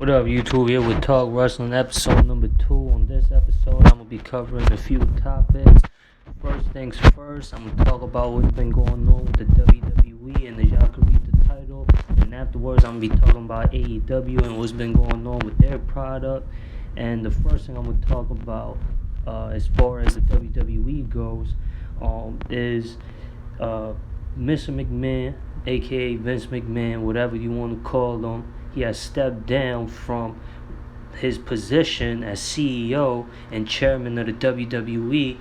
What up, YouTube? Here with Talk Wrestling, episode number 2. On this episode, I'm going to be covering a few topics. First things first, I'm going to talk about what's been going on with the WWE and the Yakuza title. And afterwards, I'm going to be talking about AEW and what's been going on with their product. And the first thing I'm going to talk about, as far as the WWE goes, is Mr. McMahon, aka Vince McMahon, whatever you want to call him. He has stepped down from his position as CEO and chairman of the WWE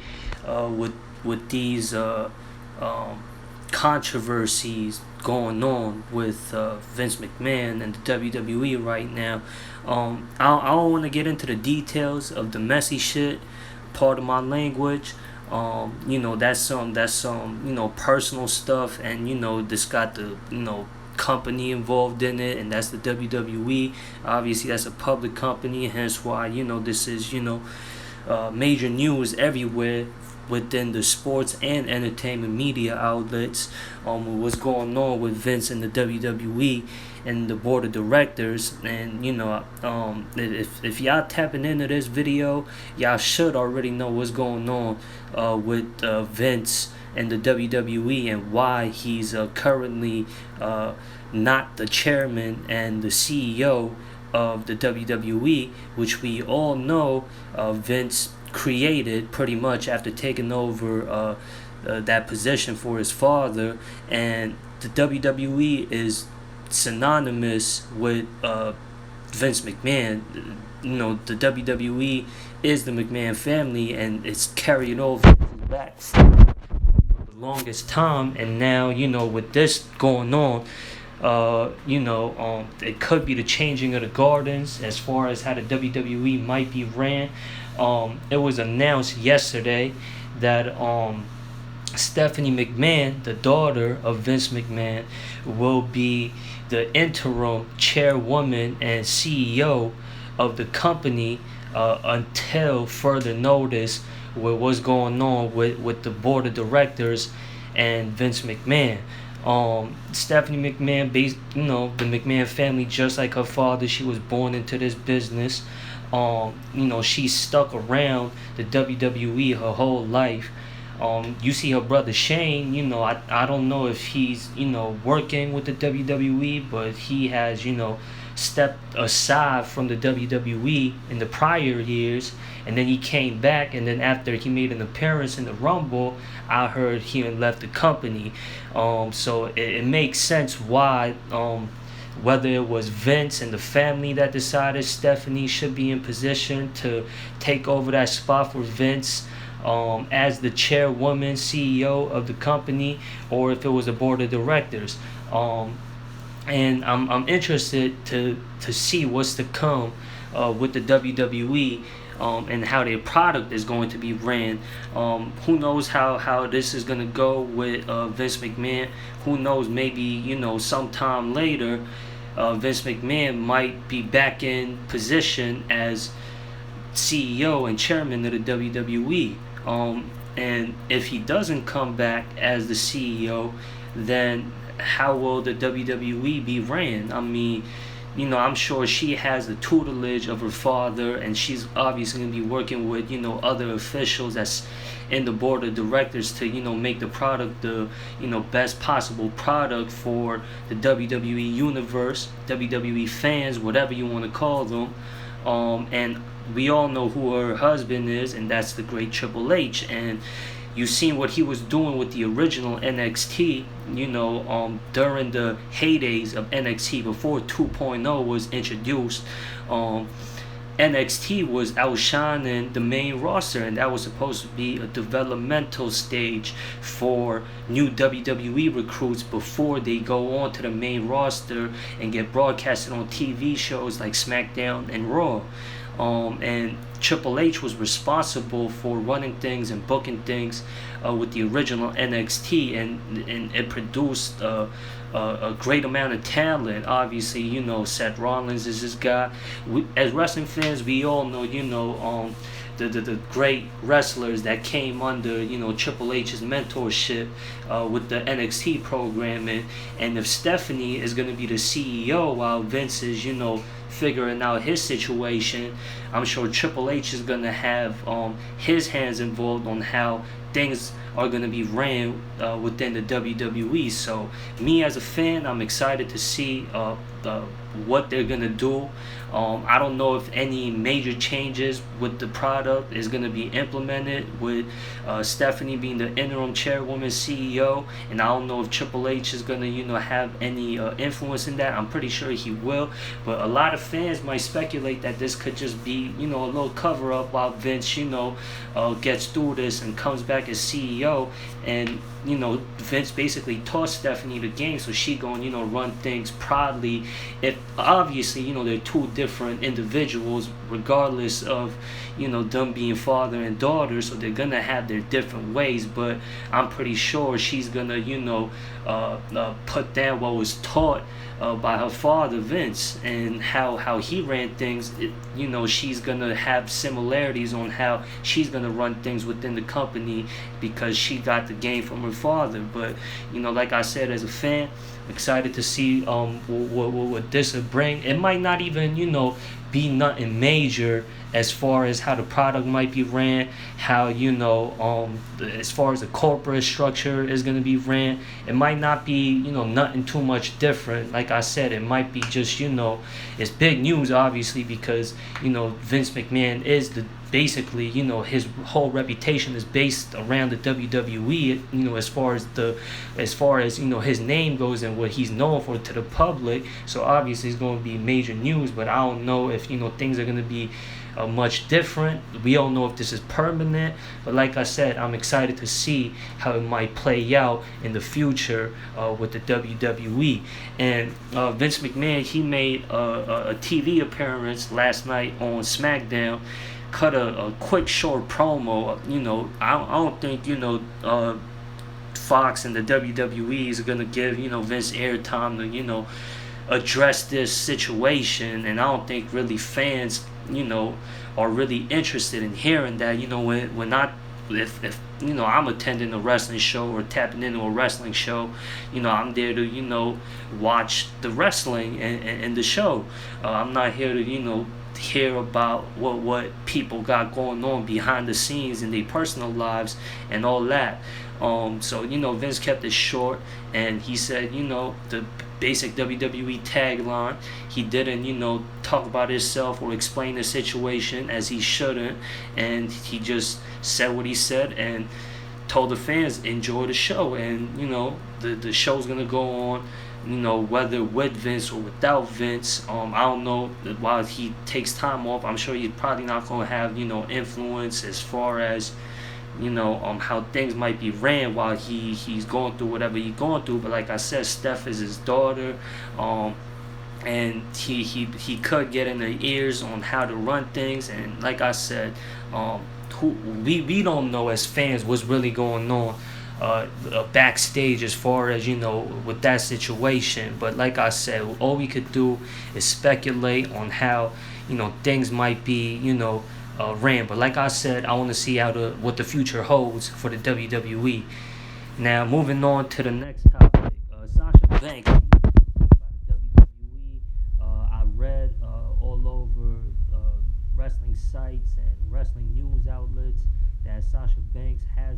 with these controversies going on with Vince McMahon and the WWE right now. I don't want to get into the details of the messy shit, part of my language. That's some personal stuff, and this got the company involved in it, and that's the WWE. Obviously, that's a public company, hence why this is major news everywhere within the sports and entertainment media outlets. What's going on with Vince and the WWE and the board of directors. And if y'all tapping into this video, y'all should already know what's going on with Vince and the WWE and why he's currently not the chairman and the CEO of the WWE, which we all know Vince created pretty much after taking over that position for his father. And the WWE is synonymous with Vince McMahon. The WWE is the McMahon family, and it's carried over back for the longest time. And now, with this going on, it could be the changing of the gardens as far as how the WWE might be ran. It was announced yesterday that Stephanie McMahon, the daughter of Vince McMahon, will be the interim chairwoman and CEO of the company until further notice with what's going on with the board of directors and Vince McMahon. Stephanie McMahon, the McMahon family, just like her father, she was born into this business. She stuck around the WWE her whole life. You see her brother Shane, I don't know if he's, working with the WWE, but he has, stepped aside from the WWE in the prior years, and then he came back, and then after he made an appearance in the Rumble, I heard he had left the company. So it makes sense why, whether it was Vince and the family that decided Stephanie should be in position to take over that spot for Vince as the chairwoman, CEO of the company, or if it was the board of directors. And I'm interested to see what's to come with the WWE and how their product is going to be ran. Who knows how this is going to go with Vince McMahon. Who knows, maybe sometime later Vince McMahon might be back in position as CEO and chairman of the WWE. And if he doesn't come back as the CEO, then how will the WWE be ran? I mean, I'm sure she has the tutelage of her father, and she's obviously going to be working with, other officials that's in the board of directors to, make the product the, best possible product for the WWE universe, WWE fans, whatever you want to call them. And we all know who her husband is, and that's the great Triple H. And you've seen what he was doing with the original NXT, during the heydays of NXT before 2.0 was introduced. NXT was outshining the main roster, and that was supposed to be a developmental stage for new WWE recruits before they go on to the main roster and get broadcasted on TV shows like SmackDown and Raw. And Triple H was responsible for running things and booking things with the original NXT, and it produced a great amount of talent. Obviously, Seth Rollins is this guy. As wrestling fans, we all know, the great wrestlers that came under Triple H's mentorship with the NXT program, and if Stephanie is going to be the CEO while Vince is figuring out his situation. I'm sure Triple H is gonna have his hands involved on how things are going to be ran within the WWE. So me as a fan, I'm excited to see what they're going to do. I don't know if any major changes with the product is going to be implemented with Stephanie being the interim chairwoman CEO, and I don't know if Triple H is going to have any influence in that. I'm pretty sure he will, but a lot of fans might speculate that this could just be a little cover up while Vince gets through this and comes back as CEO, and Vince basically taught Stephanie the game, so she going run things proudly. If obviously they're two different individuals, regardless of them being father and daughter, so they're gonna have their different ways. But I'm pretty sure she's gonna put down what was taught by her father Vince, and how he ran things. She's gonna have similarities on how she's gonna run things within the company, because she got the game from her father. But like I said, as a fan, excited to see what this will bring. It might not even be nothing major as far as how the product might be ran, how as far as the corporate structure is going to be ran. It might not be nothing too much different. Like I said, it might be just it's big news, obviously, because Vince McMahon is the basically his whole reputation is based around the WWE, as far as his name goes and what he's known for to the public. So obviously it's going to be major news, but I don't know if things are going to be much different. We don't know if this is permanent, but like I said, I'm excited to see how it might play out in the future with the WWE. And Vince McMahon, he made a TV appearance last night on SmackDown, cut a quick short promo. I don't think Fox and the WWE is gonna give Vince airtime to address this situation, and I don't think really fans are really interested in hearing that. When not if I'm attending a wrestling show or tapping into a wrestling show, I'm there to watch the wrestling and the show. I'm not here to hear about what people got going on behind the scenes in their personal lives and all that. So Vince kept it short, and he said the basic WWE tagline. He didn't talk about himself or explain the situation, as he shouldn't, and he just said what he said and told the fans enjoy the show. And the show's gonna go on, whether with Vince or without Vince. I don't know, while he takes time off, I'm sure he's probably not going to have, influence as far as, how things might be ran while he's going through whatever he's going through. But like I said, Steph is his daughter, and he could get in the ears on how to run things. And like I said, we don't know as fans what's really going on backstage as far as with that situation. But like I said, all we could do is speculate on how things might be ran. But like I said, I want to see what the future holds for the WWE. Now moving on to the next topic, Sasha Banks by the WWE. I read all over wrestling sites and wrestling news outlets that Sasha Banks has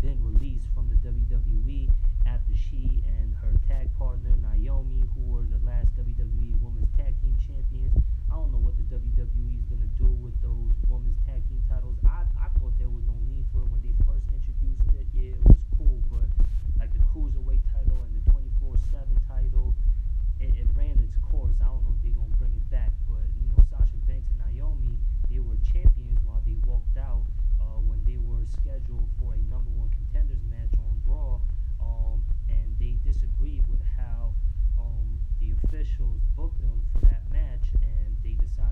been released from the WWE after she and her tag partner Naomi, who were the last WWE Women's Tag Team Champions. I don't know what the WWE is going to do with those Women's Tag Team titles. I thought there was no need for it when they first introduced it. Yeah, it was cool, but like the Cruiserweight title and the 24/7 title, it ran its course. I don't know if they're going to bring it back, but Sasha Banks and Naomi, they were champions while they walked out when they were scheduled for a number one contenders match on Raw, and they disagreed with how the officials booked them for that match, and they decided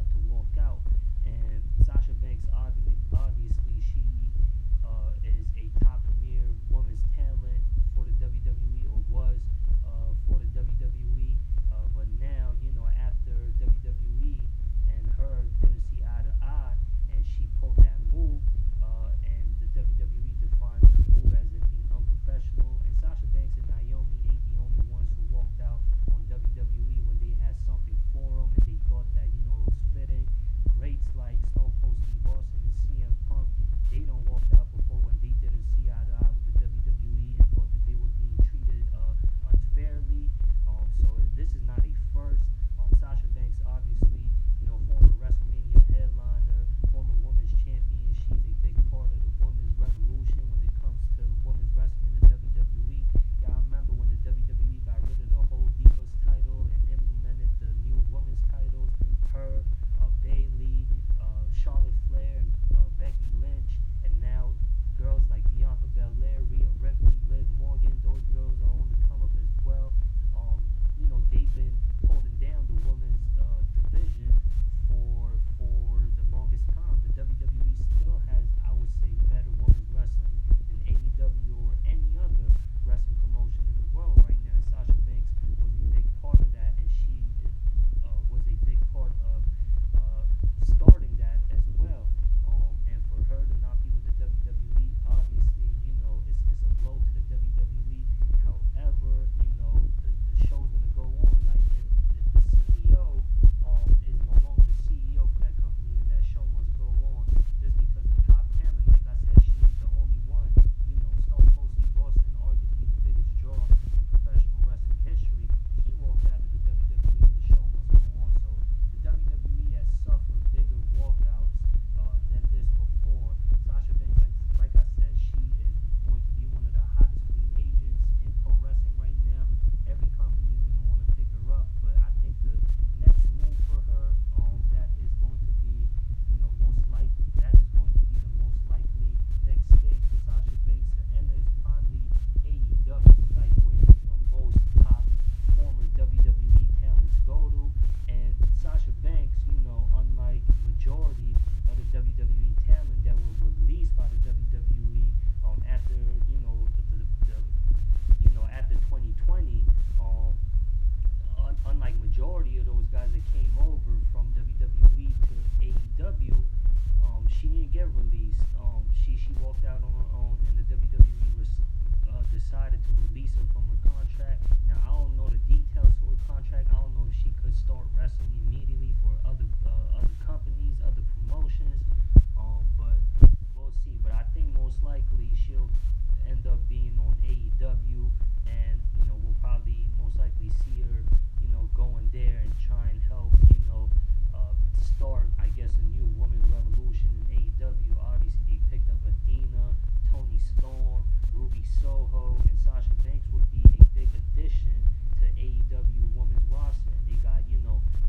guess, a new women's revolution in AEW. Obviously, they picked up Athena, Tony Storm, Ruby Soho, and Sasha Banks would be a big addition to AEW women's roster. And they got,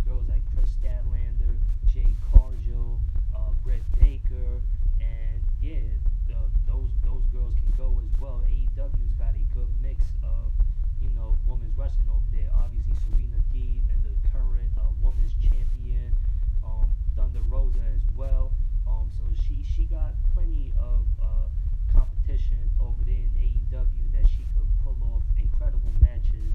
girls like Chris Statlander, Jay Cargill, Britt Baker, and yeah, those girls can go as well. AEW's got a good mix of women's wrestling over there. Obviously, Serena Deeb and the current women's champion, Thunder Rosa as well. So she got plenty of competition over there in AEW that she could pull off incredible matches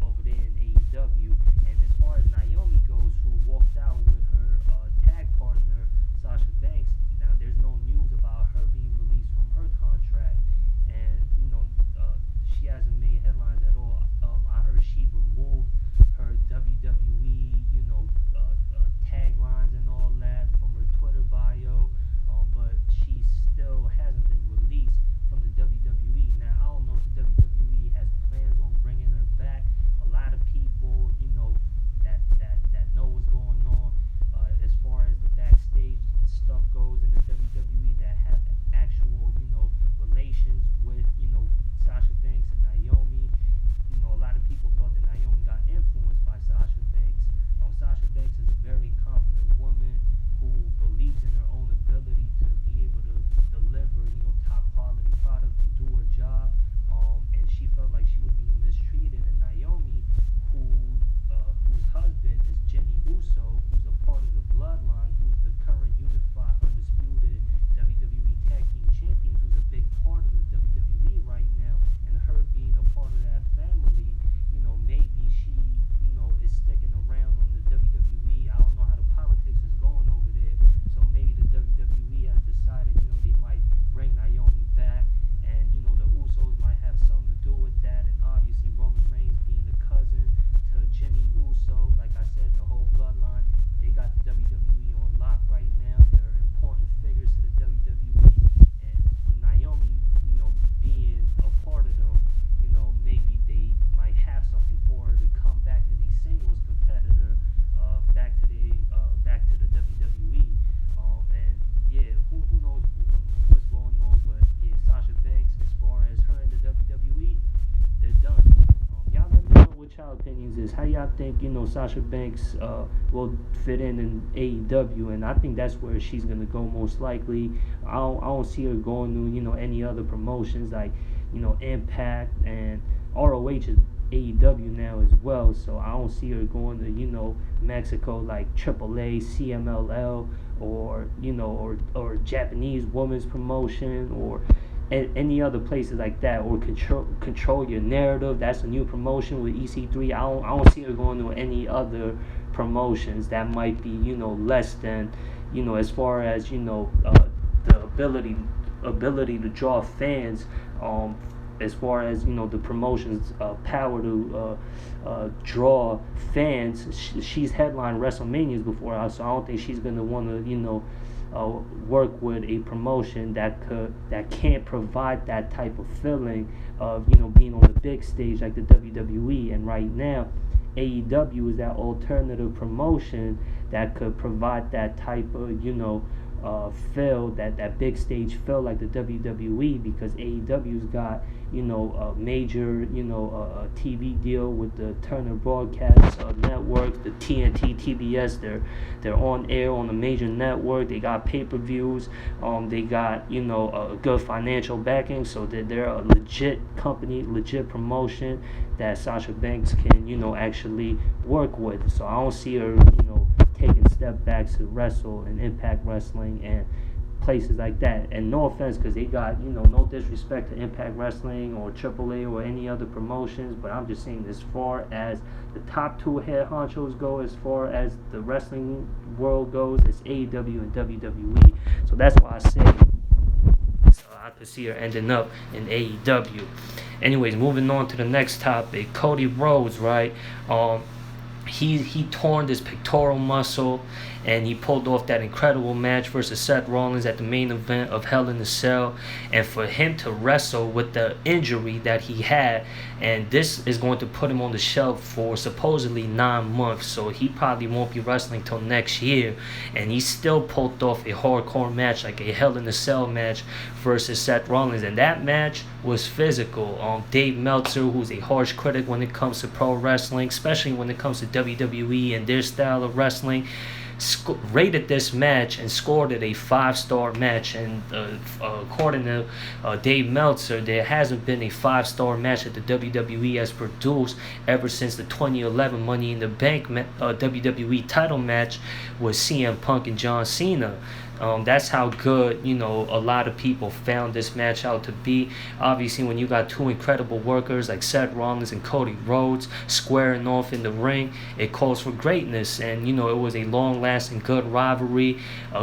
over there in AEW. And as far as Naomi goes, who walked out with her tag partner Sasha Banks, now there's no news about her being released from her contract, and she hasn't made headlines at all. I heard she removed her WWE, taglines and all that from her Twitter bio, but she still hasn't been released from the WWE. Now, I don't know if the WWE has plans on bringing her back. A lot of people, that know what's going on as far as the backstage stuff goes in the WWE, that have actual, relations with, Sasha Banks and Naomi. A lot of people thought that Naomi got influenced by Sasha Banks. Sasha Banks is a very confident woman who believes in her own ability to be able to deliver, top quality product and do her job. And she felt like she was being mistreated. And Naomi, whose husband is Jimmy Uso, who's a part of the Bloodline, who's the current unified, undisputed WWE Tag Team Champions, who's a big part of the WWE right now, and her being a part of that family, maybe she, is sticking around on the WWE. I don't know how the politics is going over there, so maybe the WWE has decided, they might bring Naomi back, and, the Usos might have something to do with that, and obviously Roman Reigns being the cousin to Jimmy Uso, like I said, the whole bloodline, they got the WWE on lock right now. They're important figures to the WWE, and with Naomi, being a part of them, maybe they might have something for her to come back as a singles competitor back to the WWE. And yeah, who knows what's going on, but yeah, Sasha Banks, as far as her in the WWE, they're done. Y'all let me know what y'all opinions is. How y'all think, Sasha Banks will fit in AEW, and I think that's where she's gonna go most likely. I don't see her going to, any other promotions like, Impact, and ROH is AEW now as well, so I don't see her going to, Mexico like AAA, CMLL, or, or Japanese women's promotion, or any other places like that, or control your narrative. That's a new promotion with EC3. I don't see her going to any other promotions that might be, less than, as far as, the ability to draw fans, as far as the promotion's power to draw fans. She's headlined WrestleManias before, so I don't think she's gonna want to work with a promotion that can't provide that type of feeling of being on the big stage like the WWE. And right now, AEW is that alternative promotion that could provide that type of feel, that big stage feel like the WWE, because AEW's got a major TV deal with the Turner Broadcast Network, the TNT, TBS. They're on air on a major network. They got pay-per-views. They got a good financial backing, so they're a legit company, legit promotion that Sasha Banks can actually work with. So I don't see her taking step backs to wrestle in Impact Wrestling and places like that. And no offense, because they got no disrespect to Impact Wrestling or AAA or any other promotions, but I'm just saying, as far as the top two head honchos go, as far as the wrestling world goes, it's AEW and WWE. So that's why I say I could see her ending up in AEW. Anyways, moving on to the next topic, Cody Rhodes, right? he torn this pectoral muscle, and he pulled off that incredible match versus Seth Rollins at the main event of Hell in a Cell. And for him to wrestle with the injury that he had, and this is going to put him on the shelf for supposedly 9 months, so he probably won't be wrestling till next year. And he still pulled off a hardcore match, like a Hell in a Cell match versus Seth Rollins, and that match was physical. Dave Meltzer, who's a harsh critic when it comes to pro wrestling, especially when it comes to WWE and their style of wrestling, rated this match and scored it a 5-star match. And according to Dave Meltzer, there hasn't been a 5-star match that the WWE has produced ever since the 2011 Money in the Bank WWE title match with CM Punk and John Cena. That's how good, a lot of people found this match out to be. Obviously, when you got two incredible workers like Seth Rollins and Cody Rhodes squaring off in the ring, it calls for greatness. And, it was a long-lasting, good rivalry.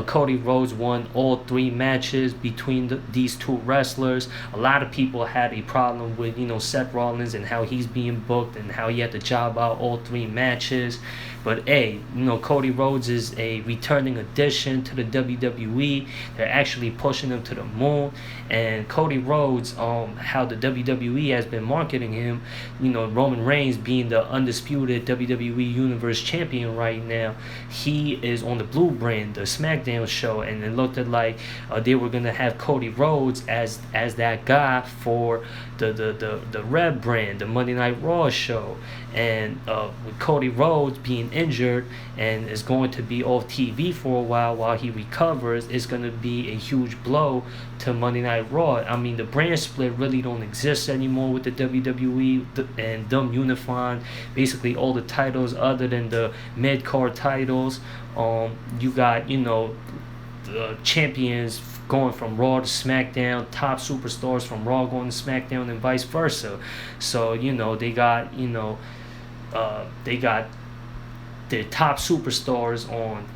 Cody Rhodes won all 3 matches between these two wrestlers. A lot of people had a problem with, Seth Rollins and how he's being booked and how he had to job out all 3 matches. But hey, Cody Rhodes is a returning addition to the WWE. They're actually pushing him to the moon. And Cody Rhodes, how the WWE has been marketing him, Roman Reigns being the undisputed WWE Universe Champion right now, he is on the Blue brand, the SmackDown show, and it looked like they were gonna have Cody Rhodes as that guy for the Red brand, the Monday Night Raw show. And with Cody Rhodes being injured and is going to be off TV for a while he recovers, it's going to be a huge blow to Monday Night Raw. I mean, the brand split really don't exist anymore with the WWE and them unifying basically all the titles other than the mid-card titles. You got, the champions going from Raw to SmackDown, top superstars from Raw going to SmackDown, and vice versa. So, they got their top superstars on,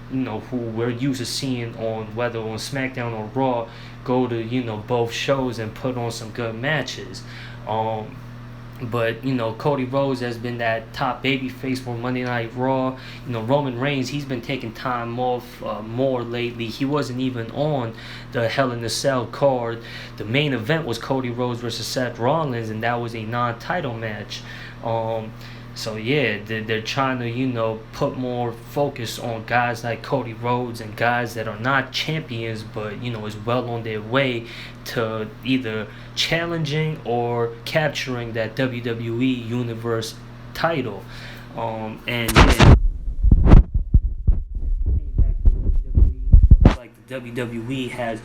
who we're used to seeing on whether on SmackDown or Raw, go to, both shows and put on some good matches. But, Cody Rhodes has been that top babyface for Monday Night Raw. Roman Reigns, he's been taking time off more lately. He wasn't even on the Hell in a Cell card. The main event was Cody Rhodes versus Seth Rollins, and that was a non-title match. So yeah, they're trying to, put more focus on guys like Cody Rhodes and guys that are not champions, but, is well on their way to either challenging or capturing that WWE Universe title. And yeah, WWE has,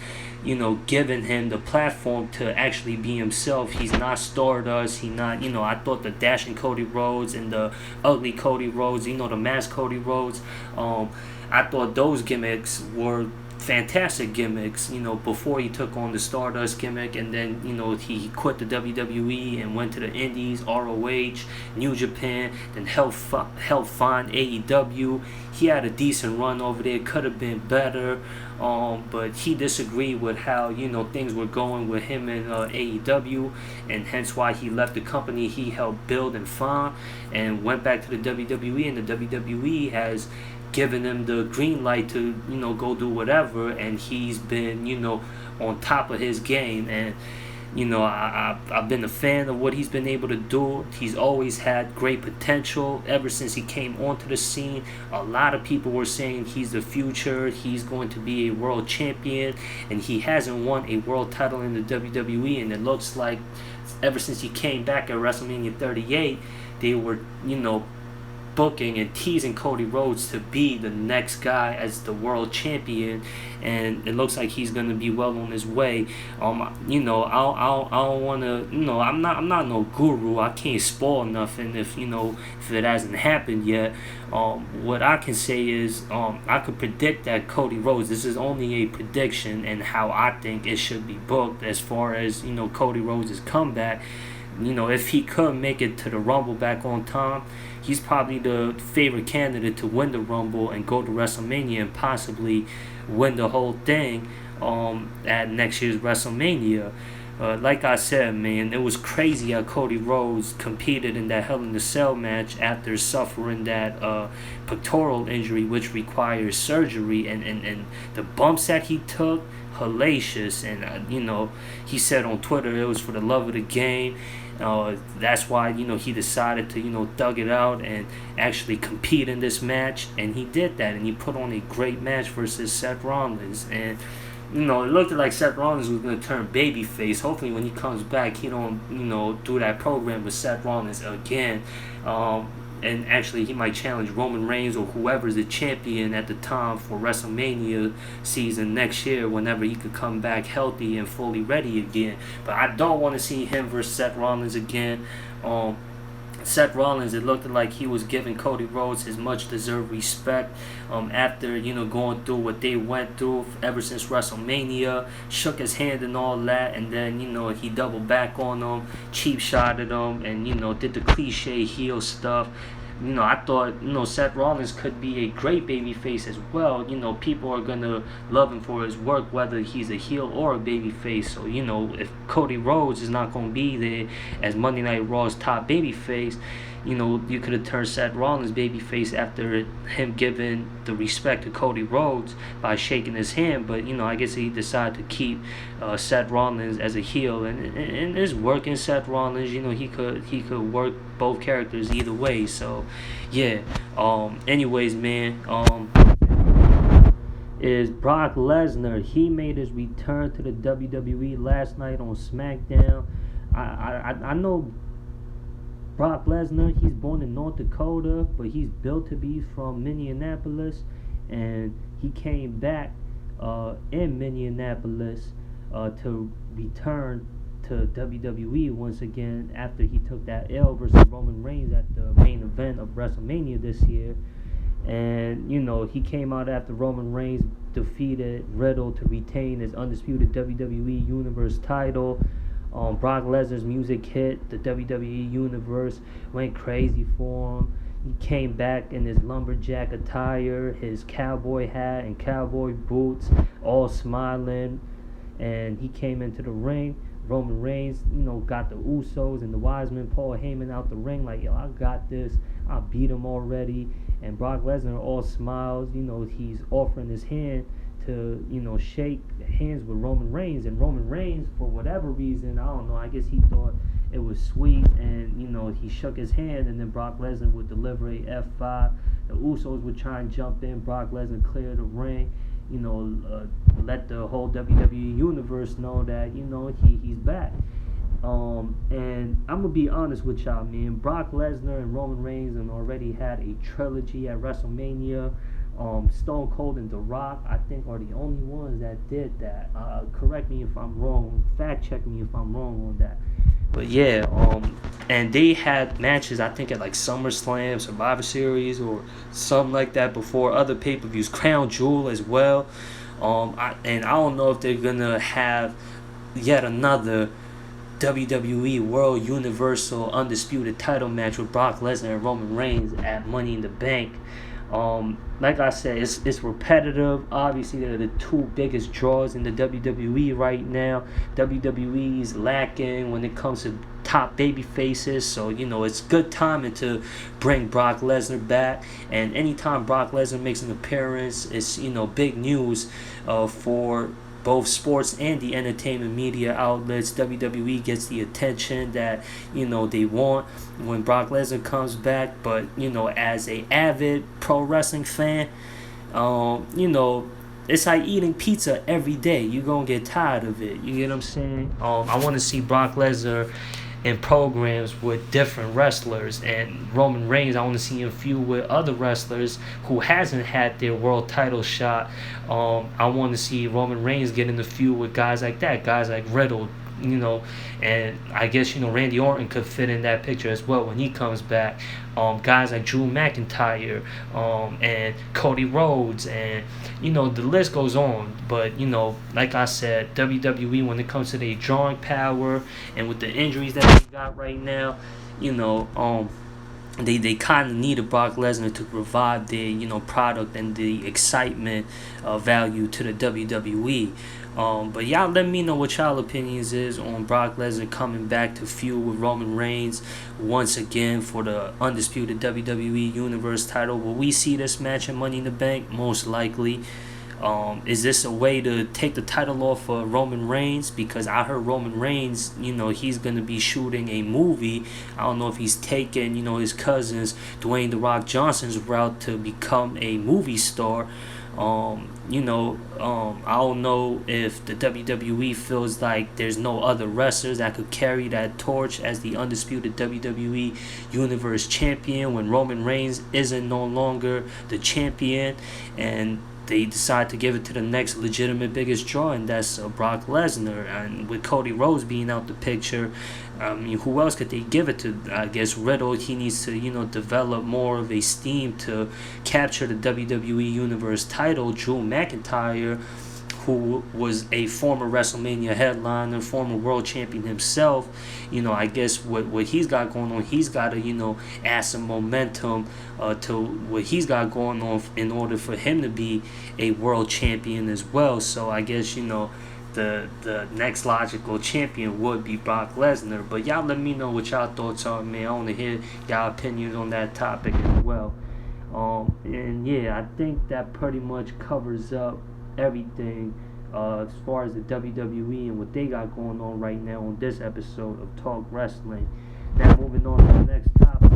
given him the platform to actually be himself. He's not Stardust. He's not, I thought the dashing Cody Rhodes and the ugly Cody Rhodes, the masked Cody Rhodes, I thought those gimmicks were fantastic gimmicks, before he took on the Stardust gimmick, and then, he quit the WWE and went to the Indies, ROH, New Japan, then helped find AEW. He had a decent run over there, could have been better, but he disagreed with how, things were going with him in AEW, and hence why he left the company he helped build and found, and went back to the WWE, and the WWE has giving him the green light to, go do whatever, and he's been, on top of his game. And, I've been a fan of what he's been able to do. He's always had great potential ever since he came onto the scene. A lot of people were saying he's the future, he's going to be a world champion, and he hasn't won a world title in the WWE, and it looks like ever since he came back at WrestleMania 38, they were, booking and teasing Cody Rhodes to be the next guy as the world champion, and it looks like he's gonna be well on his way. I don't wanna, I'm not no guru. I can't spoil nothing if it hasn't happened yet. What I can say is, I could predict that Cody Rhodes, this is only a prediction and how I think it should be booked as far as, Cody Rhodes' comeback. If he could make it to the Rumble back on time, he's probably the favorite candidate to win the Rumble and go to WrestleMania and possibly win the whole thing at next year's WrestleMania. Like I said, man, it was crazy how Cody Rhodes competed in that Hell in a Cell match after suffering that pectoral injury, which requires surgery, and the bumps that he took, hellacious. And he said on Twitter it was for the love of the game. That's why he decided to thug it out and actually compete in this match, and he did that, and he put on a great match versus Seth Rollins. And it looked like Seth Rollins was going to turn babyface. Hopefully, when he comes back, he don't, do that program with Seth Rollins again. And actually, he might challenge Roman Reigns or whoever's the champion at the time for WrestleMania season next year, whenever he could come back healthy and fully ready again. But I don't want to see him versus Seth Rollins again. Seth Rollins, it looked like he was giving Cody Rhodes his much deserved respect after going through what they went through ever since WrestleMania, shook his hand and all that, and then he doubled back on him, cheap shotted him, and did the cliche heel stuff. I thought, Seth Rollins could be a great babyface as well. People are going to love him for his work, whether he's a heel or a babyface. So, if Cody Rhodes is not going to be there as Monday Night Raw's top babyface, you could have turned Seth Rollins babyface after him giving the respect to Cody Rhodes by shaking his hand. But, I guess he decided to keep Seth Rollins as a heel. And it's working. Seth Rollins, he could work both characters either way. So, yeah. Anyways, man. Is Brock Lesnar. He made his return to the WWE last night on SmackDown. I know Brock Lesnar, he's born in North Dakota, but he's built to be from Minneapolis, and he came back in Minneapolis to return to WWE once again after he took that L versus Roman Reigns at the main event of WrestleMania this year. And he came out after Roman Reigns defeated Riddle to retain his undisputed WWE Universe title. Brock Lesnar's music hit. The WWE Universe went crazy for him. He came back in his lumberjack attire, his cowboy hat and cowboy boots, all smiling. And he came into the ring. Roman Reigns, got the Usos and the Wiseman, Paul Heyman out the ring like, yo, I got this. I beat him already. And Brock Lesnar all smiles. He's offering his hand to shake hands with Roman Reigns, and Roman Reigns, for whatever reason, I don't know, I guess he thought it was sweet, and he shook his hand, and then Brock Lesnar would deliver a F5. The Usos would try and jump in. Brock Lesnar cleared the ring, let the whole WWE Universe know that he's back. And I'm gonna be honest with y'all, man. Brock Lesnar and Roman Reigns have already had a trilogy at WrestleMania. Stone Cold and The Rock, I think, are the only ones that did that. Correct me if I'm wrong. Fact check me if I'm wrong on that. But yeah, and they had matches, I think, at like SummerSlam, Survivor Series, or something like that before other pay-per-views. Crown Jewel as well. I don't know if they're gonna have yet another WWE World Universal Undisputed title match with Brock Lesnar and Roman Reigns at Money in the Bank. Like I said, it's repetitive. Obviously, they're the two biggest draws in the WWE right now. WWE's lacking when it comes to top baby faces, so it's good timing to bring Brock Lesnar back. And anytime Brock Lesnar makes an appearance, it's big news for both sports and the entertainment media outlets. WWE gets the attention that they want when Brock Lesnar comes back. But as a avid pro wrestling fan, it's like eating pizza every day. You're gonna get tired of it. You get what I'm saying? I want to see Brock Lesnar in programs with different wrestlers, and Roman Reigns, I want to see him feud with other wrestlers who hasn't had their world title shot. I want to see Roman Reigns get in the feud with guys like that, guys like Riddle, and I guess Randy Orton could fit in that picture as well when he comes back. Guys like Drew McIntyre, and Cody Rhodes, and the list goes on. But like I said, WWE, when it comes to their drawing power and with the injuries that they got right now, they kind of needed Brock Lesnar to provide the product and the excitement value to the WWE. But y'all let me know what y'all opinions is on Brock Lesnar coming back to feud with Roman Reigns once again for the undisputed WWE Universe title. Will we see this match in Money in the Bank? Most likely. Is this a way to take the title off of Roman Reigns? Because I heard Roman Reigns, he's going to be shooting a movie. I don't know if he's taking, his cousins, Dwayne The Rock Johnson's route to become a movie star. I don't know if the WWE feels like there's no other wrestlers that could carry that torch as the undisputed WWE Universe Champion when Roman Reigns isn't no longer the champion, and they decide to give it to the next legitimate biggest draw, and that's Brock Lesnar. And with Cody Rhodes being out the picture, I mean, who else could they give it to? I guess Riddle. He needs to, develop more of a steam to capture the WWE Universe title. Drew McIntyre, who was a former WrestleMania headliner, former world champion himself, I guess what he's got going on, he's got to, add some momentum to what he's got going on in order for him to be a world champion as well. So I guess, the next logical champion would be Brock Lesnar. But y'all let me know what y'all thoughts are, man. I want to hear y'all opinions on that topic as well. And yeah, I think that pretty much covers up everything as far as the WWE and what they got going on right now on this episode of Talk Wrestling. Now moving on to the next topic.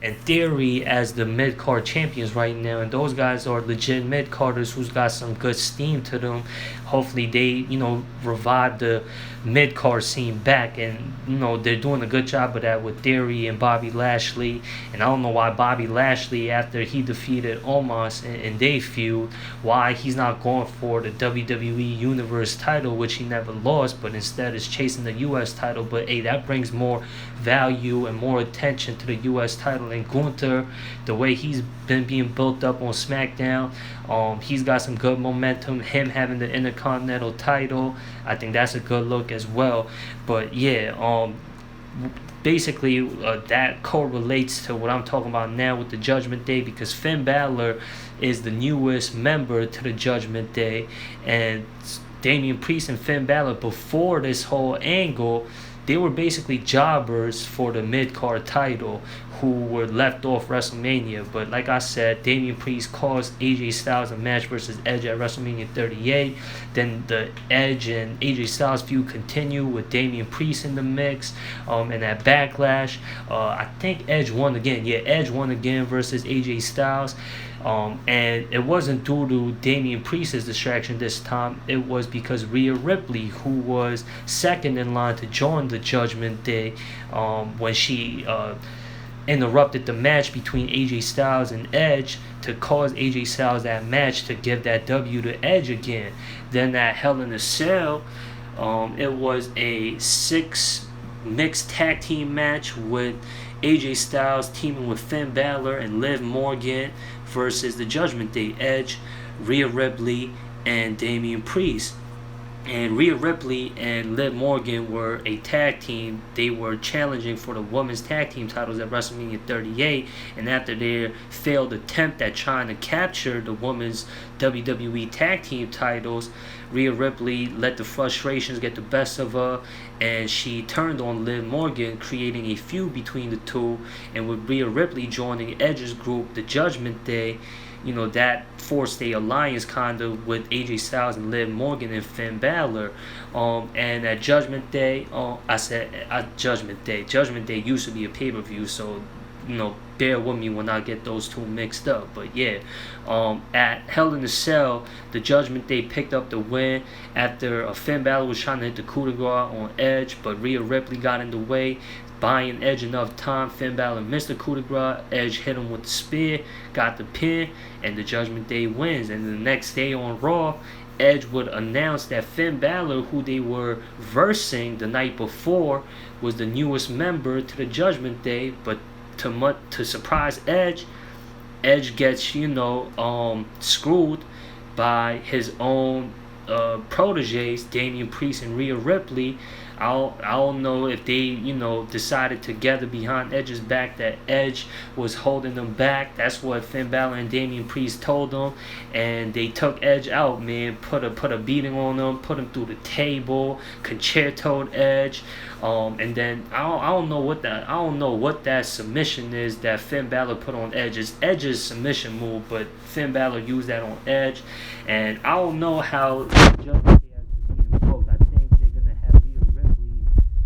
In theory as the mid card champions right now, and those guys are legit mid carders who's got some good steam to them. Hopefully they revive the mid card scene back, and they're doing a good job of that with Theory and Bobby Lashley. And I don't know why Bobby Lashley, after he defeated Omos in their feud, why he's not going for the WWE Universe title, which he never lost, but instead is chasing the US title. But hey, that brings more value and more attention to the US title. And Gunther, the way he's been being built up on SmackDown, he's got some good momentum. Him having the Intercontinental title, I think that's a good look as well. But yeah, basically that correlates to what I'm talking about now with the Judgment Day, because Finn Balor is the newest member to the Judgment Day, and Damian Priest and Finn Balor, before this whole angle, they were basically jobbers for the mid-card title who were left off WrestleMania. But like I said, Damian Priest caused AJ Styles a match versus Edge at WrestleMania 38. Then the Edge and AJ Styles feud continued with Damian Priest in the mix. And at Backlash, I think Edge won again. Yeah, Edge won again versus AJ Styles. And it wasn't due to Damian Priest's distraction this time. It was because Rhea Ripley, who was second in line to join the Judgment Day, when she interrupted the match between AJ Styles and Edge to cause AJ Styles that match to give that W to Edge again. Then at Hell in a Cell, it was a 6 mixed tag team match with AJ Styles teaming with Finn Balor and Liv Morgan versus the Judgment Day, Edge, Rhea Ripley, and Damian Priest. And Rhea Ripley and Liv Morgan were a tag team. They were challenging for the women's tag team titles at WrestleMania 38. And after their failed attempt at trying to capture the women's WWE tag team titles, Rhea Ripley let the frustrations get the best of her, and she turned on Liv Morgan, creating a feud between the two. And with Rhea Ripley joining Edge's group, the Judgment Day, that forced a alliance kind of with AJ Styles and Liv Morgan and Finn Balor. And at Judgment Day, I said at Judgment Day. Judgment Day used to be a pay-per-view, so bear with me when I get those two mixed up. But yeah, at Hell in a Cell, the Judgment Day picked up the win after Finn Balor was trying to hit the coup de grace on Edge, but Rhea Ripley got in the way, buying Edge enough time. Finn Balor missed the coup de grace. Edge hit him with the spear, got the pin, and the Judgment Day wins. And the next day on Raw, Edge would announce that Finn Balor, who they were versing the night before, was the newest member to the Judgment Day. But to surprise Edge, Edge gets screwed by his own proteges, Damian Priest and Rhea Ripley. I don't know if they decided together behind Edge's back that Edge was holding them back. That's what Finn Balor and Damian Priest told them, and they took Edge out, man. Put a beating on him, put him through the table, concertoed Edge. And then I don't know what that submission is that Finn Balor put on Edge. It's Edge's submission move, but Finn Balor used that on Edge, and I don't know how Judgment Day has to be invoked. I think they're gonna have Rhea Ripley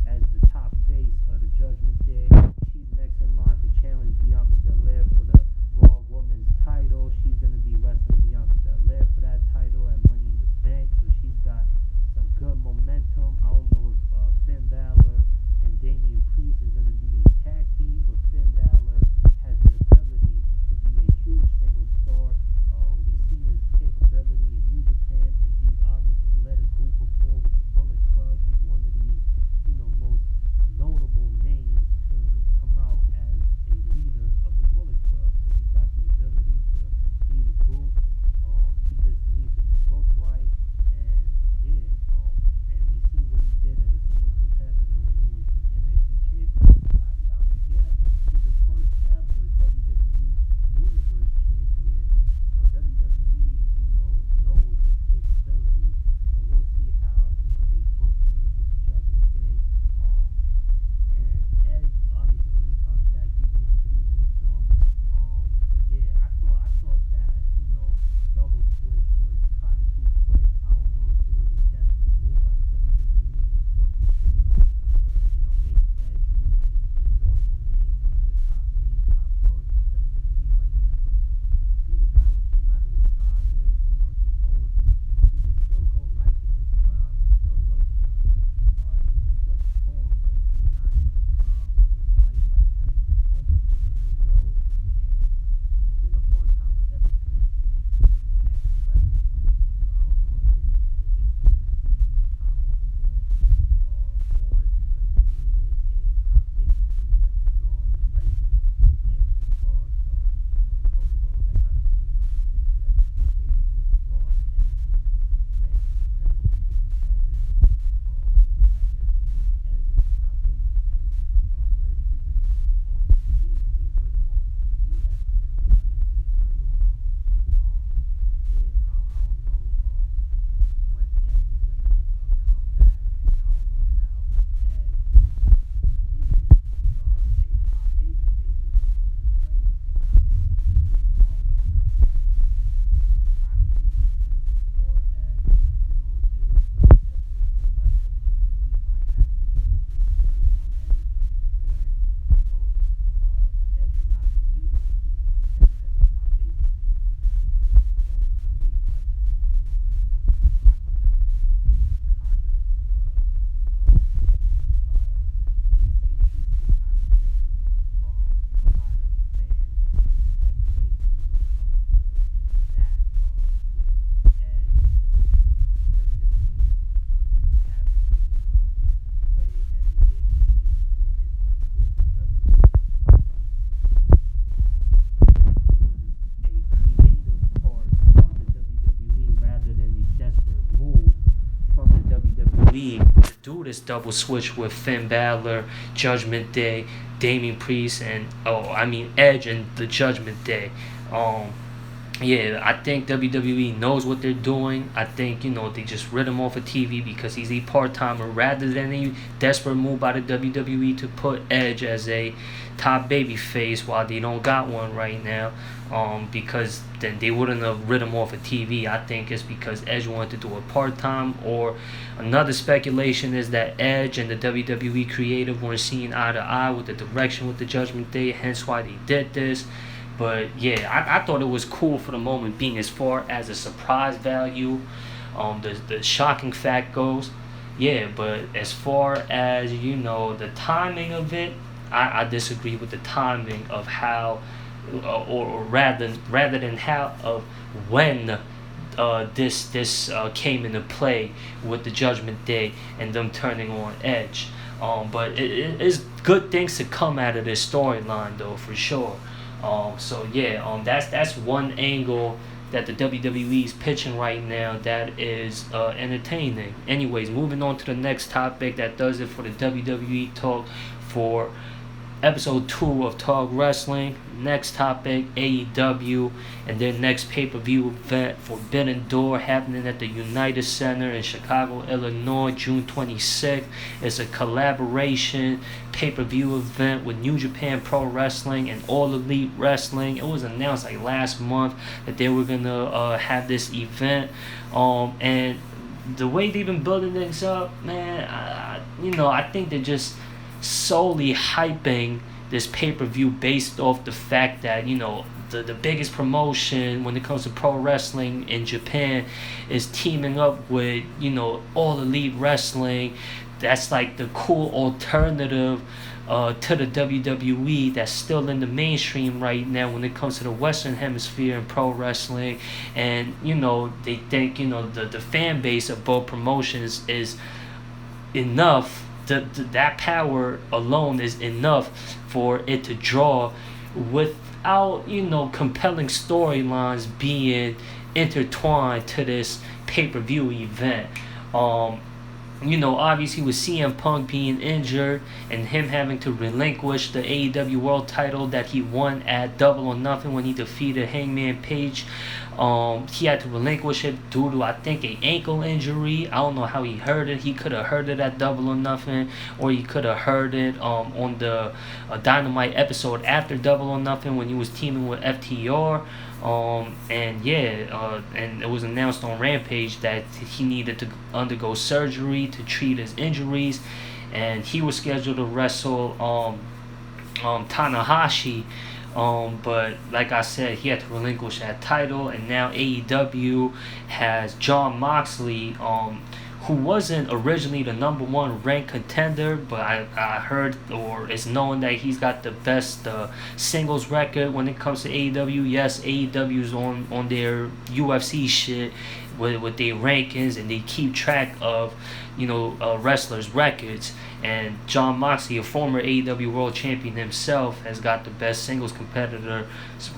as the top face of the Judgment Day. She's next in line to challenge Bianca Belair for the Raw Women's title. She's gonna be wrestling Bianca Belair for that title at Money in the Bank, so she's got some good momentum. I don't know if Finn Balor and Damian Priest is going to be a tag team, but Finn Balor has the ability to be a huge single star. We've seen his capability in New Japan, and he's obviously led a group before with the Bullet Club. He's one of the most notable names to come out as a leader of the Bullet Club. So he's got the ability to lead a group. He just needs to be booked right, and yeah, and we see what he did as a single competitor when he was the NXT champion. A lot of y'all forget he's the first ever WWE Universe champion. So WWE, knows his capability. So we'll see how they book him with the Judgment Day. And Edge, obviously, when he comes back, he's going to be feuding with them. But yeah, I thought that double switch was kind of too quick. I don't know if it was a desperate move by the WWE and its booking team to make Edge, who is a notable name, one of the top dogs in WWE right now. But he's a guy who came out of retirement. He's old. He can still go like in his prime. He still looks young. And he can still perform, but he's not in the prime of his life right now. He's almost 50 years old, and he's been a part-timer ever since he became an active wrestler once again. So I don't know if it's because he needed time off again, or it's because he needed a top baby face like the drawing and Raven, Edge to draw. So, with Cody Rhodes, I got something else to picture as the top baby face to draw, and Edge being in the same rank, you can never see what he said there. I guess they wanted Edge as the top baby face, but if he's going to be off TV and they rid him off of TV after the Judgment Day turned on him, yeah, I don't know when Edge is going to come back, and I don't know how Edge, needed a top baby face, is going to come into play if he's not on TV. So I don't know how that possibly makes sense as far as, it was a desperate move by the WWE by having the Judgment Day turn on Edge when, Edge is not going to be on TV presented as a top baby face because he went off of TV. It don't make no sense. So I thought that was kind of facetious kind of thing from a lot of the fans. It's just speculation when it comes to that with Edge and WWE having to, play as a baby face with his own group, the Judgment Day, turning on him. It was a creative part from the WWE rather than a desperate move from the WWE to do this double switch with Finn Balor, Judgment Day, Damian Priest, and Edge and the Judgment Day. yeah, I think WWE knows what they're doing. I think, they just rid him off of TV because he's a part timer rather than a desperate move by the WWE to put Edge as a top baby face while they don't got one right now. Because then they wouldn't have rid him off of TV. I think it's because Edge wanted to do it part time, or another speculation is that Edge and the WWE creative weren't seeing eye to eye with the direction with the Judgment Day, hence why they did this. But yeah, I thought it was cool for the moment being, as far as the surprise value, the shocking fact goes. Yeah, but as far as the timing of it, I disagree with the timing of how, or rather than how, of when this came into play with the Judgment Day and them turning on Edge. But it is good things to come out of this storyline though, for sure. So yeah, that's one angle that the WWE is pitching right now that is entertaining. Anyways, moving on to the next topic, that does it for the WWE talk for episode 2 of Talk Wrestling. Next topic, AEW and their next pay-per-view event, Forbidden Door, happening at the United Center in Chicago, Illinois, June 26th. It's a collaboration pay-per-view event with New Japan Pro Wrestling and All Elite Wrestling. It was announced like last month that they were gonna have this event, and the way they've been building things up, man, I think they're just solely hyping this pay-per-view based off the fact that the biggest promotion when it comes to pro wrestling in Japan is teaming up with All Elite Wrestling. That's like the cool alternative to the WWE that's still in the mainstream right now when it comes to the Western Hemisphere in pro wrestling. And they think the fan base of both promotions is enough. That power alone is enough for it to draw without compelling storylines being intertwined to this pay-per-view event. Obviously with CM Punk being injured and him having to relinquish the AEW World Title that he won at Double or Nothing when he defeated Hangman Page, he had to relinquish it due to, I think, an ankle injury. I don't know how he heard it. He could have heard it at Double or Nothing, or he could have heard it on the Dynamite episode after Double or Nothing when he was teaming with FTR. And it was announced on Rampage that he needed to undergo surgery to treat his injuries, and he was scheduled to wrestle Tanahashi. But like I said, he had to relinquish that title, and now AEW has Jon Moxley, who wasn't originally the number one ranked contender, but I heard, or it's known, that he's got the best singles record when it comes to AEW. Yes, AEW's on their UFC shit with their rankings, and they keep track of wrestlers' records. And Jon Moxley, a former AEW World Champion himself, has got the best singles competitor's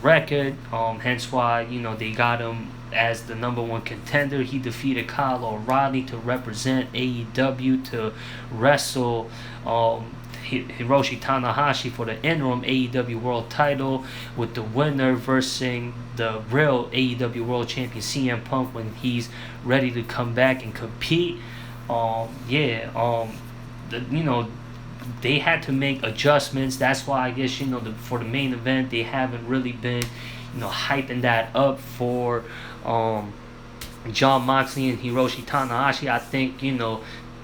record. Hence why they got him as the number one contender. He defeated Kyle O'Reilly to represent AEW to wrestle Hiroshi Tanahashi for the interim AEW World Title, with the winner versus the real AEW World Champion CM Punk when he's ready to come back and compete. They had to make adjustments. That's why I guess for the main event they haven't really been hyping that up for Jon Moxley and Hiroshi Tanahashi. I think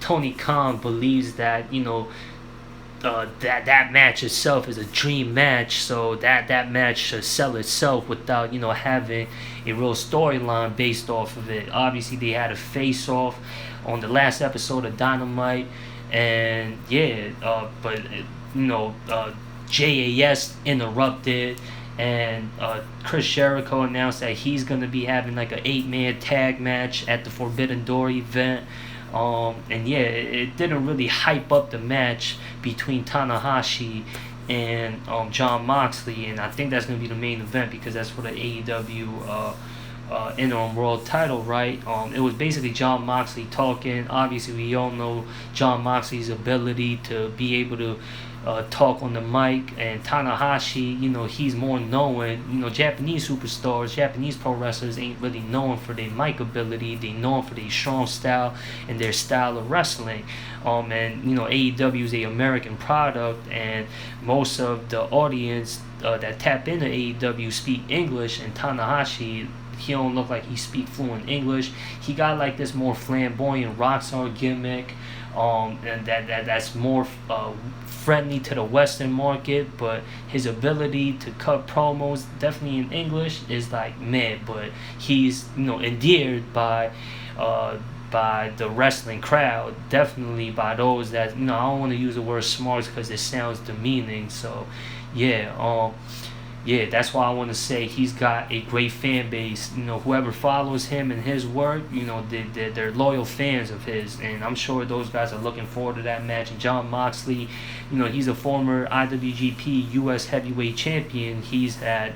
Tony Khan believes that that match itself is a dream match, so that match should sell itself without having a real storyline based off of it. Obviously they had a face off on the last episode of Dynamite, and but JAS interrupted, and Chris Jericho announced that he's gonna be having like an 8-man tag match at the Forbidden Door event. It didn't really hype up the match between Tanahashi and Jon Moxley, and I think that's gonna be the main event because that's for the AEW interim world title, right? It was basically Jon Moxley talking. Obviously, we all know Jon Moxley's ability to be able to talk on the mic. And Tanahashi, he's more known. Japanese superstars, Japanese pro wrestlers ain't really known for their mic ability. They known for their strong style and their style of wrestling. And AEW is a American product, and most of the audience that tap into AEW speak English, and Tanahashi, he don't look like he speak fluent English. He got like this more flamboyant rock star gimmick, and that's more friendly to the Western market. But his ability to cut promos, definitely in English, is like mid. But he's endeared by the wrestling crowd, definitely by those that I don't want to use the word smarts because it sounds demeaning. So yeah, that's why I want to say he's got a great fan base. Whoever follows him and his work, they're loyal fans of his, and I'm sure those guys are looking forward to that match. And Jon Moxley, he's a former IWGP US Heavyweight Champion. He's had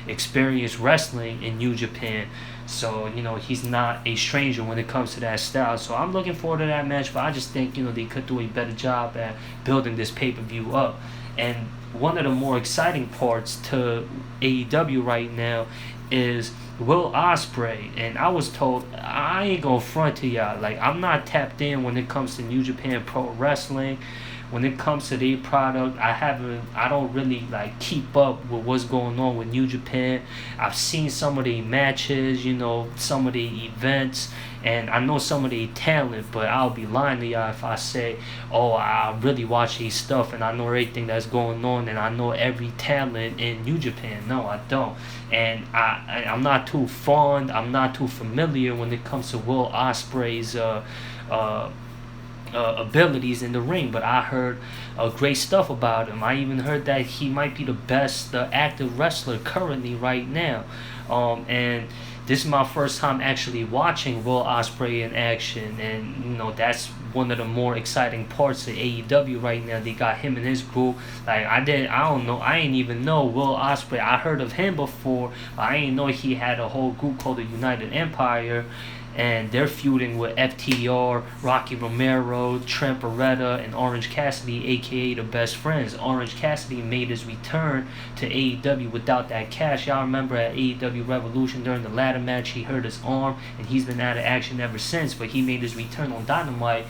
experience wrestling in New Japan, so he's not a stranger when it comes to that style. So I'm looking forward to that match, but I just think they could do a better job at building this pay-per-view up. And one of the more exciting parts to AEW right now is Will Ospreay. And I was told, I ain't gonna front to y'all, like, I'm not tapped in when it comes to New Japan Pro Wrestling. When it comes to their product, I don't really like keep up with what's going on with New Japan. I've seen some of the matches, some of the events, and I know some of the talent, but I'll be lying to y'all if I say, oh, I really watch these stuff and I know everything that's going on and I know every talent in New Japan. No, I don't. And I'm not too fond, I'm not too familiar when it comes to Will Ospreay's abilities in the ring, but I heard great stuff about him. I even heard that he might be the best active wrestler currently right now. And this is my first time actually watching Will Ospreay in action, and that's one of the more exciting parts of AEW right now. They got him in his group. Like I ain't even know Will Ospreay. I heard of him before, but I ain't know he had a whole group called the United Empire. And they're feuding with FTR, Rocky Romero, Trent Beretta, and Orange Cassidy, aka the Best Friends. Orange Cassidy made his return to AEW without that cash. Y'all remember at AEW Revolution during the ladder match, he hurt his arm, and he's been out of action ever since. But he made his return on Dynamite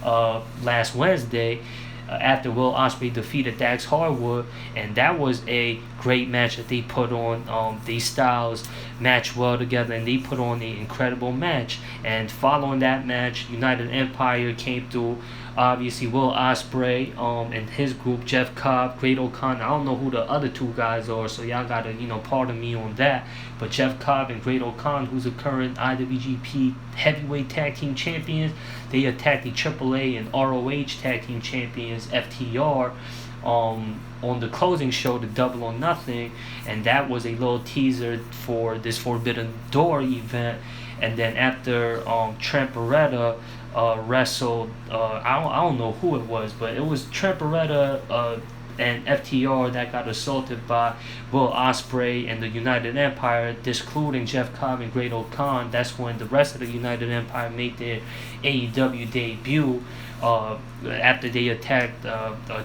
last Wednesday, after Will Ospreay defeated Dax Harwood, and that was a great match that they put on. These styles match well together, and they put on an incredible match. And following that match, United Empire came through. Obviously, Will Ospreay and his group, Jeff Cobb, Great O'Connor. I don't know who the other two guys are, so y'all gotta pardon me on that. But Jeff Cobb and Great O'Connor, who's the current IWGP Heavyweight Tag Team Champions, they attacked the AAA and ROH Tag Team Champions, FTR, on the closing show, the Double or Nothing, and that was a little teaser for this Forbidden Door event. And then after Trent Beretta wrestled, I don't know who it was, but it was Trent Beretta and FTR that got assaulted by Will Ospreay and the United Empire, discluding Jeff Cobb and Great O'Connor. That's when the rest of the United Empire made their AEW debut after they attacked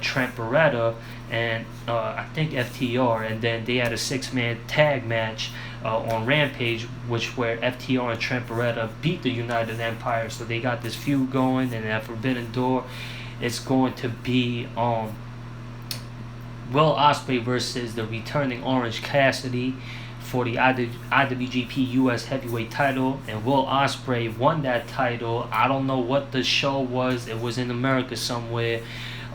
Trent Beretta and I think FTR, and then they had a 6-man tag match on Rampage, where FTR and Trent Beretta beat the United Empire. So they got this feud going, and at Forbidden Door, it's going to be Will Ospreay versus the returning Orange Cassidy for the IWGP US Heavyweight title, and Will Ospreay won that title. I don't know what the show was. It was in America somewhere,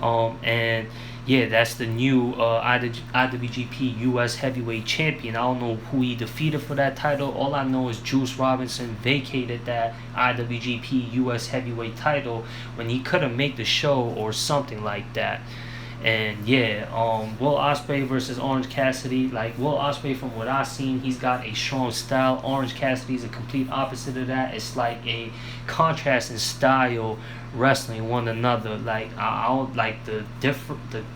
and yeah, that's the new IWGP US Heavyweight Champion. I don't know who he defeated for that title. All I know is Juice Robinson vacated that IWGP US Heavyweight title when he couldn't make the show or something like that. And yeah, Will Ospreay versus Orange Cassidy. Like, Will Ospreay, from what I've seen, he's got a strong style. Orange Cassidy is a complete opposite of that. It's like a contrast in style, wrestling one another. Like, I don't like the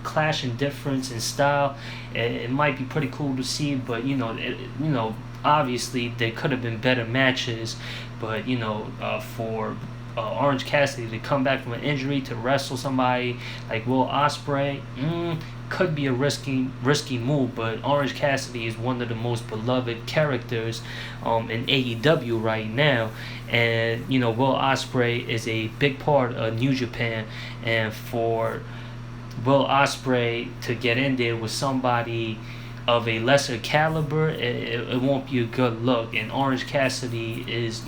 clash and difference in style. It might be pretty cool to see, but obviously there could have been better matches. But for Orange Cassidy to come back from an injury to wrestle somebody like Will Ospreay, could be a risky move. But Orange Cassidy is one of the most beloved characters in AEW right now, and Will Ospreay is a big part of New Japan, and for Will Ospreay to get in there with somebody of a lesser caliber, it won't be a good look. And Orange Cassidy is,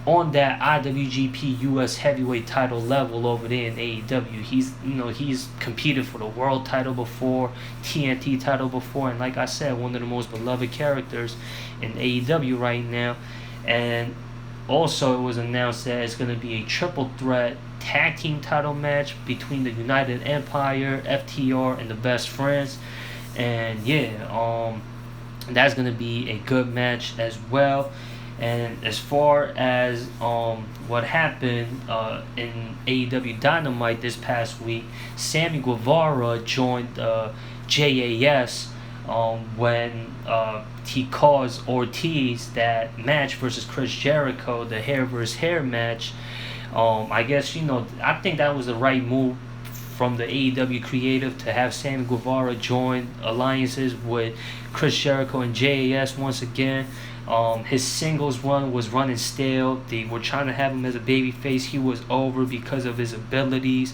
on that IWGP US Heavyweight title level over there in AEW. He's competed for the world title before, TNT title before, and like I said, one of the most beloved characters in AEW right now. And also, it was announced that it's going to be a triple threat tag team title match between the United Empire, FTR, and the Best Friends. And that's going to be a good match as well. And as far as what happened in AEW Dynamite this past week, Sammy Guevara joined JAS when he caused Ortiz that match versus Chris Jericho, the hair versus hair match. I guess, I think that was the right move from the AEW creative to have Sammy Guevara join alliances with Chris Jericho and JAS once again. His singles run was running stale. They were trying to have him as a babyface. He was over because of his abilities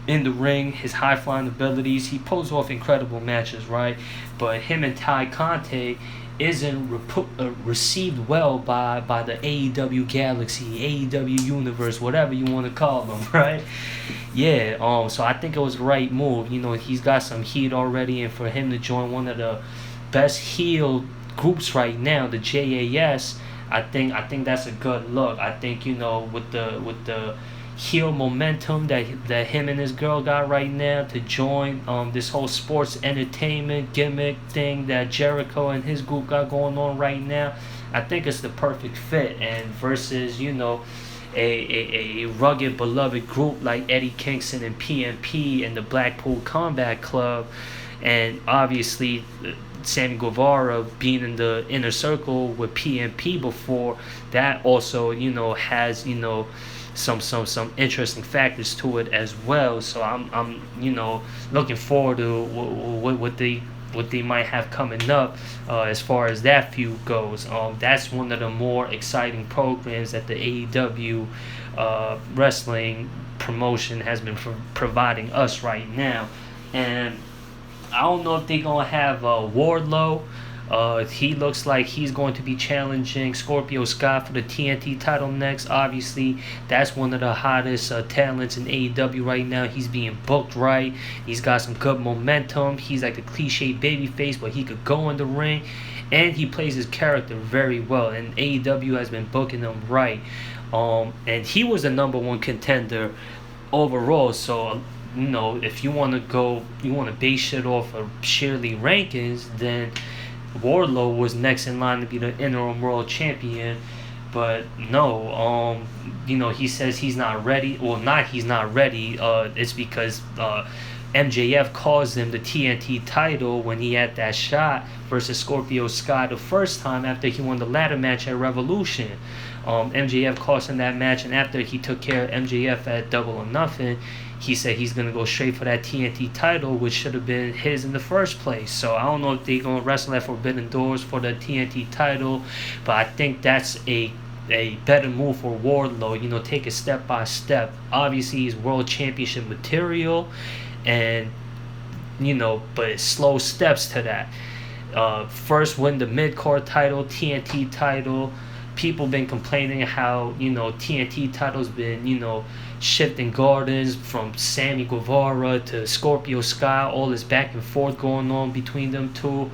in the ring, his high-flying abilities. He pulls off incredible matches, right? But him and Ty Conte isn't received well by the AEW Galaxy, AEW Universe, whatever you want to call them, right? Yeah, so I think it was the right move. He's got some heat already, and for him to join one of the best heel groups right now, the JAS, I think that's a good look. I think with the heel momentum that him and his girl got right now to join this whole sports entertainment gimmick thing that Jericho and his group got going on right now, I think it's the perfect fit. And versus a rugged beloved group like Eddie Kingston and PMP and the Blackpool Combat Club, and obviously Sammy Guevara being in the inner circle with PMP before, that also has some interesting factors to it as well. So I'm looking forward to what they might have coming up as far as that feud goes. That's one of the more exciting programs that the AEW wrestling promotion has been providing us right now. And I don't know if they're going to have Wardlow. He looks like he's going to be challenging Scorpio Sky for the TNT title next. Obviously, that's one of the hottest talents in AEW right now. He's being booked right. He's got some good momentum. He's like the cliche babyface, but he could go in the ring. And he plays his character very well. And AEW has been booking him right. And he was the number one contender overall. So if you want to base shit off of sheerly rankings, then Wardlow was next in line to be the interim world champion. But no, he says he's not ready. Well, he's not ready. It's because MJF caused him the TNT title when he had that shot versus Scorpio Sky the first time after he won the ladder match at Revolution. MJF cost him that match, and after he took care of MJF at Double or Nothing, he said he's going to go straight for that TNT title, which should have been his in the first place. So I don't know if they're going to wrestle at Forbidden Doors for the TNT title, but I think that's a better move for Wardlow. Take it step by step. Obviously, he's world championship material, and but slow steps to that. First win the mid-card title, TNT title. People been complaining how TNT title's been shifting gardens from Sammy Guevara to Scorpio Sky, all this back and forth going on between them two.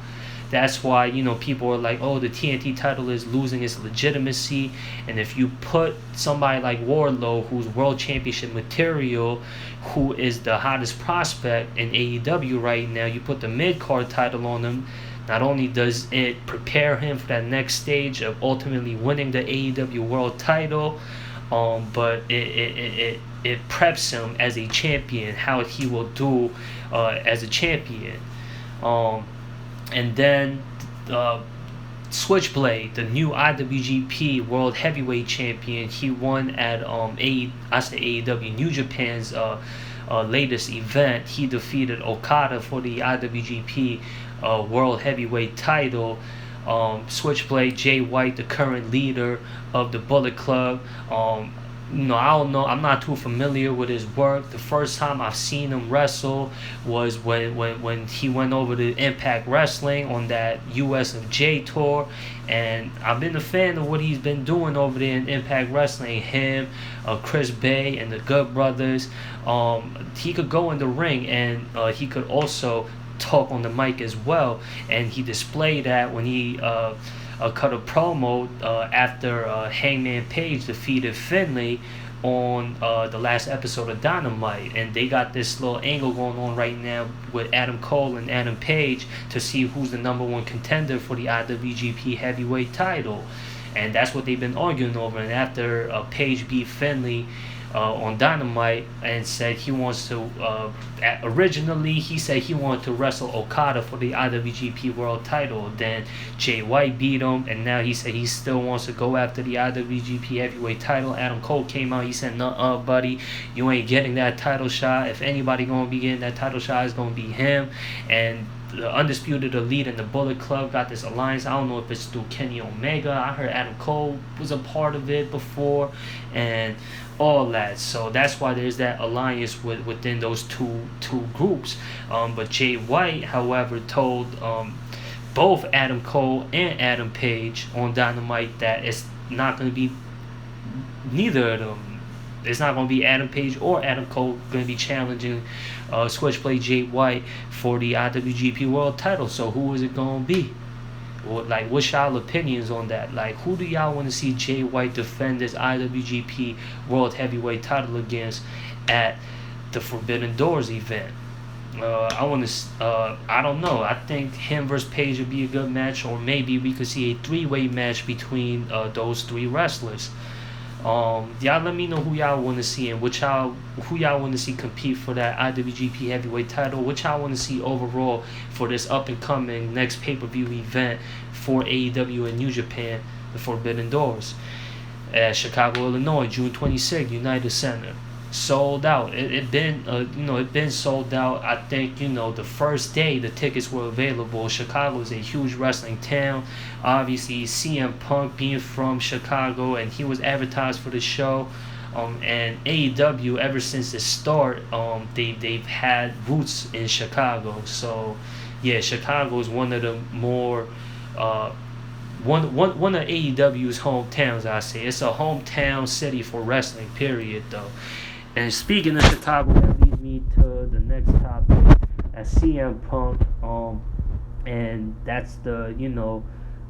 That's why people are like, oh, the TNT title is losing its legitimacy. And if you put somebody like Wardlow, who's world championship material, who is the hottest prospect in AEW right now, you put the mid-card title on him, not only does it prepare him for that next stage of ultimately winning the AEW World Title, but it preps him as a champion, how he will do as a champion. And then Switchblade, the new IWGP World Heavyweight Champion, he won at AEW New Japan's latest event. He defeated Okada for the IWGP World Heavyweight title. Switchblade Jay White, the current leader of the Bullet Club. I don't know. I'm not too familiar with his work. The first time I've seen him wrestle was when he went over to Impact Wrestling on that USFJ tour, and I've been a fan of what he's been doing over there in Impact Wrestling. Him, Chris Bay, and the Good Brothers. He could go in the ring, and he could also talk on the mic as well, and he displayed that when he cut a promo after Hangman Page defeated Finlay on the last episode of Dynamite, and they got this little angle going on right now with Adam Cole and Adam Page to see who's the number one contender for the IWGP Heavyweight title, and that's what they've been arguing over. And after Page beat Finlay on Dynamite and said he wants to originally he said he wanted to wrestle Okada for the IWGP World title. Then Jay White beat him, and now he said he still wants to go after the IWGP Heavyweight title. Adam Cole came out, he said, "Nuh-uh, buddy, you ain't getting that title shot. If anybody gonna be getting that title shot, it's gonna be him." And the Undisputed Elite and the Bullet Club got this alliance. I don't know if it's through Kenny Omega. I heard Adam Cole was a part of it before, and all that. So that's why there's that alliance within those two groups. But Jay White, however, told both Adam Cole and Adam Page on Dynamite that it's not going to be neither of them. It's not going to be Adam Page or Adam Cole going to be challenging Switchblade Jay White for the IWGP World title. So who is it going to be? Like, what's y'all opinions on that? Like, who do y'all want to see Jay White defend this IWGP World Heavyweight title against at the Forbidden Doors event? I don't know. I think him versus Page would be a good match, or maybe we could see a three-way match between those three wrestlers. Y'all let me know who y'all want to see and who y'all want to see compete for that IWGP Heavyweight title. What y'all want to see overall for this up and coming next pay-per-view event for AEW and New Japan, the Forbidden Doors, at Chicago, Illinois, June 26th, United Center. Sold out. It been sold out. I think the first day the tickets were available. Chicago is a huge wrestling town. Obviously, CM Punk being from Chicago, and he was advertised for the show. And AEW ever since the start, they've had roots in Chicago. So yeah, Chicago is one of the more one of AEW's hometowns. I say it's a hometown city for wrestling. Period, though. And speaking of Chicago, that leads me to the next topic, as CM Punk, and that's the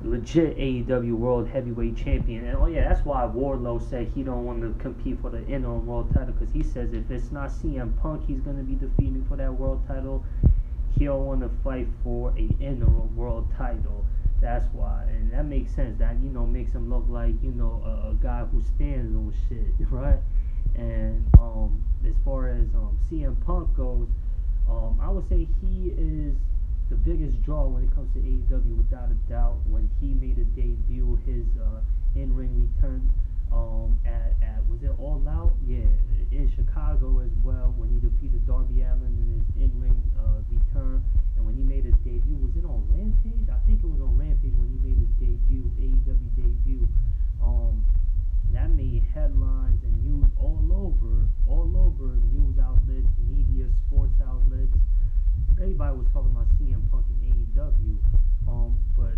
legit AEW World Heavyweight Champion. And that's why Wardlow said he don't want to compete for the interim world title, because he says if it's not CM Punk he's going to be defeating for that world title, he don't want to fight for a interim world title. That's why, and that makes sense. That makes him look like a guy who stands on shit, right? And as far as CM Punk goes, I would say he is the biggest draw when it comes to AEW, without a doubt. When he made his debut, his in-ring return at was it All Out? Yeah, in Chicago as well, when he defeated Darby Allin in his in-ring return. And when he made his debut, was it on Rampage? I think it was on Rampage when he made his debut, AEW debut. That made headlines and news all over news outlets, media, sports outlets. Everybody was talking about CM Punk in AEW. But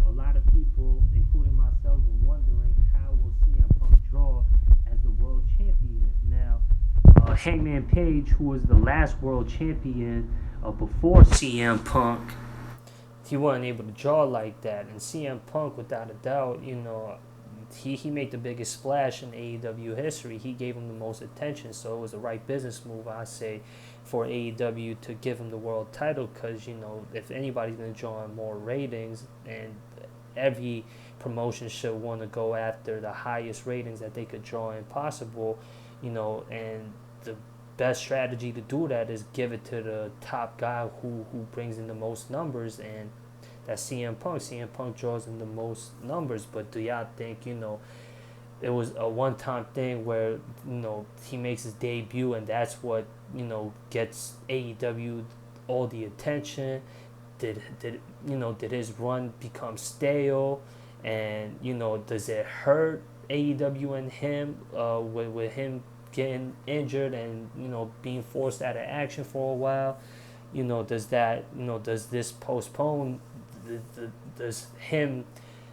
a lot of people, including myself, were wondering how will CM Punk draw as the world champion. Now, Hangman Page, who was the last world champion before CM Punk, he wasn't able to draw like that. And CM Punk, without a doubt, he made the biggest splash in AEW history. He gave him the most attention, so it was the right business move, I say, for AEW to give him the world title, because if anybody's going to draw on more ratings, and every promotion should want to go after the highest ratings that they could draw in possible, and the best strategy to do that is give it to the top guy who brings in the most numbers, and That's CM Punk. CM Punk draws in the most numbers, but do y'all think, it was a one-time thing where, he makes his debut and that's what, gets AEW all the attention? Did his run become stale? And, does it hurt AEW and him, with him getting injured and, being forced out of action for a while? Does this postpone does him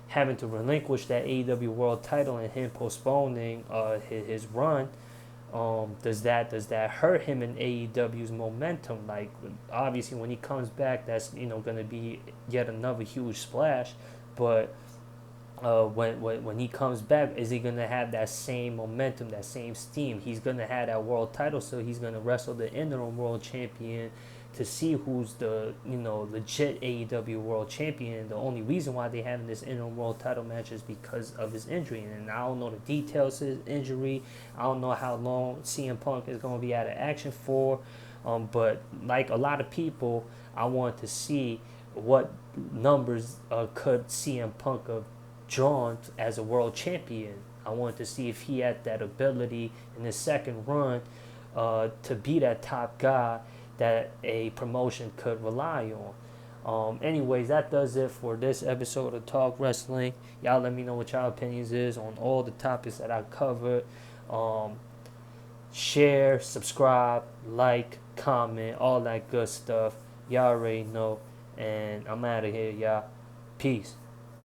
having to relinquish that AEW World Title and him postponing his run? Does that hurt him in AEW's momentum? Like, obviously when he comes back, that's going to be yet another huge splash, but when he comes back, is he gonna have that same momentum, that same steam? He's gonna have that world title, so he's gonna wrestle the interim world champion to see who's the legit AEW world champion. The only reason why they having this interim world title match is because of his injury, and I don't know the details of his injury. I don't know how long CM Punk is gonna be out of action for, but like a lot of people, I want to see what numbers could CM Punk have drawn as a world champion. I wanted to see if he had that ability in his second run to be that top guy that a promotion could rely on. Anyways, that does it for this episode of Talk Wrestling. Y'all let me know what y'all opinions is on all the topics that I covered. Share, subscribe, like, comment, all that good stuff. Y'all already know. And I'm out of here, y'all. Peace.